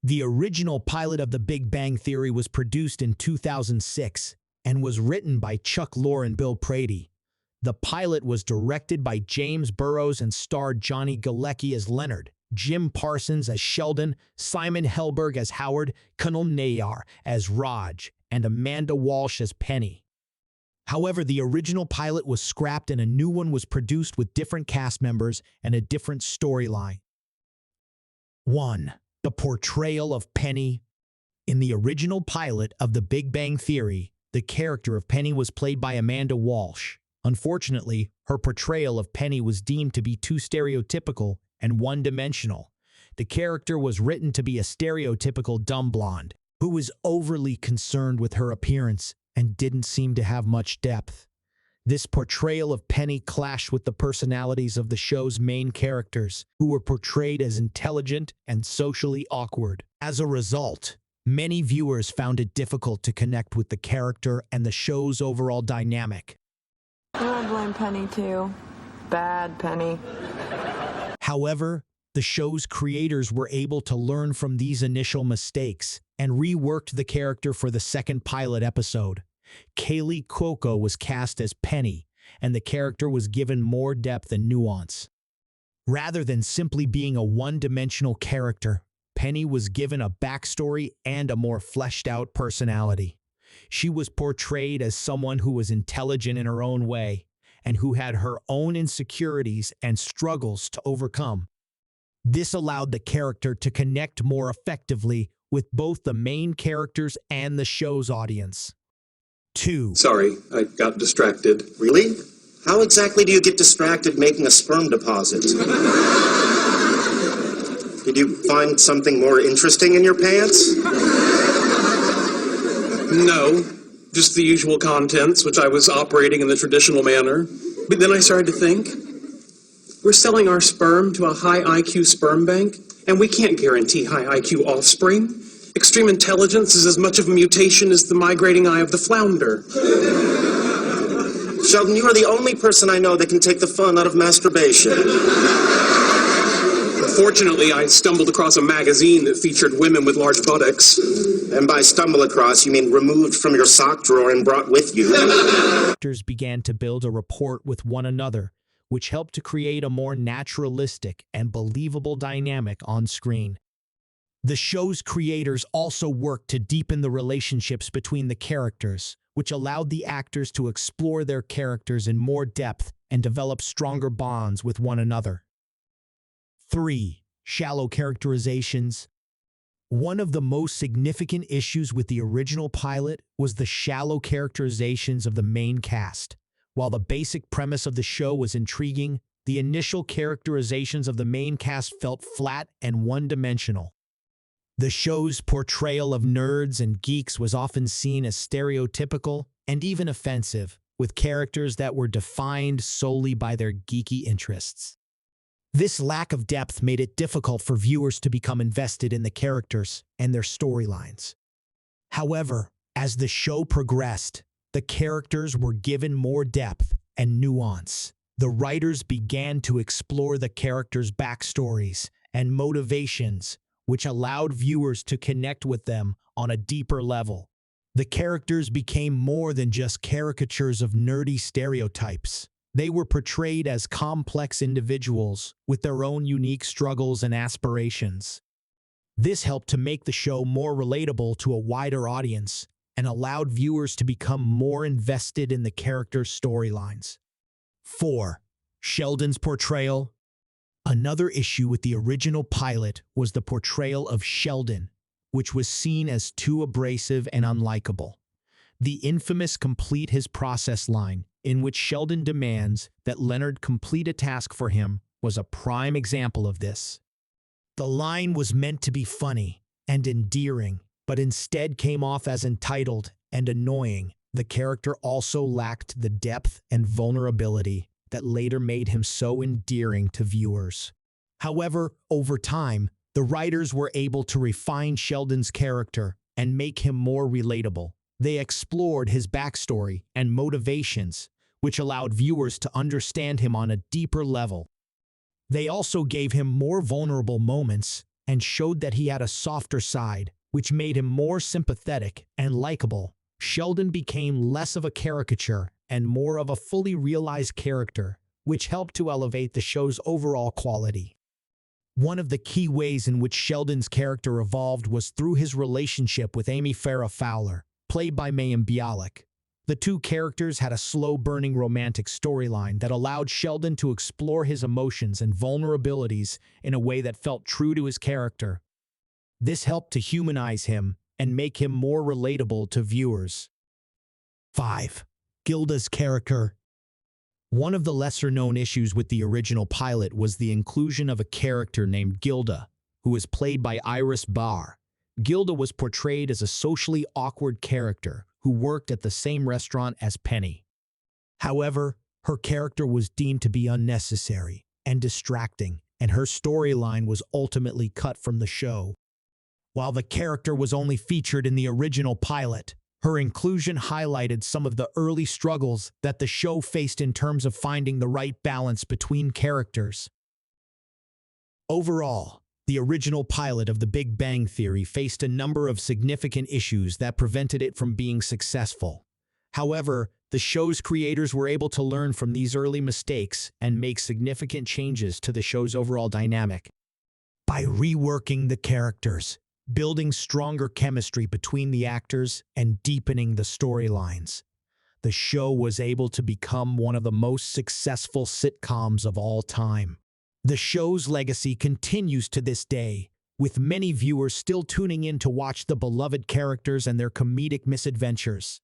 The original pilot of The Big Bang Theory was produced in 2006 and was written by Chuck Lorre and Bill Prady. The pilot was directed by James Burrows and starred Johnny Galecki as Leonard, Jim Parsons as Sheldon, Simon Helberg as Howard, Kunal Nayyar as Raj, and Amanda Walsh as Penny. However, the original pilot was scrapped and a new one was produced with different cast members and a different storyline. 1. The portrayal of Penny. In the original pilot of The Big Bang Theory, the character of Penny was played by Amanda Walsh. Unfortunately, her portrayal of Penny was deemed to be too stereotypical and one-dimensional. The character was written to be a stereotypical dumb blonde who was overly concerned with her appearance and didn't seem to have much depth. This portrayal of Penny clashed with the personalities of the show's main characters, who were portrayed as intelligent and socially awkward. As a result, many viewers found it difficult to connect with the character and the show's overall dynamic. I blame Penny too. Bad Penny. However, the show's creators were able to learn from these initial mistakes and reworked the character for the second pilot episode. Kaylee Cuoco was cast as Penny, and the character was given more depth and nuance. Rather than simply being a one-dimensional character, Penny was given a backstory and a more fleshed-out personality. She was portrayed as someone who was intelligent in her own way and who had her own insecurities and struggles to overcome. This allowed the character to connect more effectively with both the main characters and the show's audience. 2. Sorry, I got distracted. Really? How exactly do you get distracted making a sperm deposit? Did you find something more interesting in your pants? No, just the usual contents, which I was operating in the traditional manner. But then I started to think, we're selling our sperm to a high IQ sperm bank, and we can't guarantee high IQ offspring. Extreme intelligence is as much of a mutation as the migrating eye of the flounder. Sheldon, you are the only person I know that can take the fun out of masturbation. Fortunately, I stumbled across a magazine that featured women with large buttocks. And by stumble across, you mean removed from your sock drawer and brought with you. Actors began to build a rapport with one another, which helped to create a more naturalistic and believable dynamic on screen. The show's creators also worked to deepen the relationships between the characters, which allowed the actors to explore their characters in more depth and develop stronger bonds with one another. 3. Shallow characterizations. One of the most significant issues with the original pilot was the shallow characterizations of the main cast. While the basic premise of the show was intriguing, the initial characterizations of the main cast felt flat and one-dimensional. The show's portrayal of nerds and geeks was often seen as stereotypical and even offensive, with characters that were defined solely by their geeky interests. This lack of depth made it difficult for viewers to become invested in the characters and their storylines. However, as the show progressed, the characters were given more depth and nuance. The writers began to explore the characters' backstories and motivations, which allowed viewers to connect with them on a deeper level. The characters became more than just caricatures of nerdy stereotypes. They were portrayed as complex individuals with their own unique struggles and aspirations. This helped to make the show more relatable to a wider audience and allowed viewers to become more invested in the characters' storylines. 4. Sheldon's portrayal. Another issue with the original pilot was the portrayal of Sheldon, which was seen as too abrasive and unlikable. The infamous "complete his process" line, in which Sheldon demands that Leonard complete a task for him, was a prime example of this. The line was meant to be funny and endearing, but instead came off as entitled and annoying. The character also lacked the depth and vulnerability that later made him so endearing to viewers. However, over time, the writers were able to refine Sheldon's character and make him more relatable. They explored his backstory and motivations, which allowed viewers to understand him on a deeper level. They also gave him more vulnerable moments, and showed that he had a softer side, which made him more sympathetic and likable. Sheldon became less of a caricature and more of a fully realized character, which helped to elevate the show's overall quality. One of the key ways in which Sheldon's character evolved was through his relationship with Amy Farrah Fowler, played by Mayim Bialik. The two characters had a slow-burning romantic storyline that allowed Sheldon to explore his emotions and vulnerabilities in a way that felt true to his character. This helped to humanize him and make him more relatable to viewers. 5. Gilda's character. One of the lesser-known issues with the original pilot was the inclusion of a character named Gilda, who was played by Iris Barr. Gilda was portrayed as a socially awkward character who worked at the same restaurant as Penny. However, her character was deemed to be unnecessary and distracting, and her storyline was ultimately cut from the show. While the character was only featured in the original pilot, her inclusion highlighted some of the early struggles that the show faced in terms of finding the right balance between characters. Overall, the original pilot of The Big Bang Theory faced a number of significant issues that prevented it from being successful. However, the show's creators were able to learn from these early mistakes and make significant changes to the show's overall dynamic. By reworking the characters, building stronger chemistry between the actors, and deepening the storylines, the show was able to become one of the most successful sitcoms of all time. The show's legacy continues to this day, with many viewers still tuning in to watch the beloved characters and their comedic misadventures.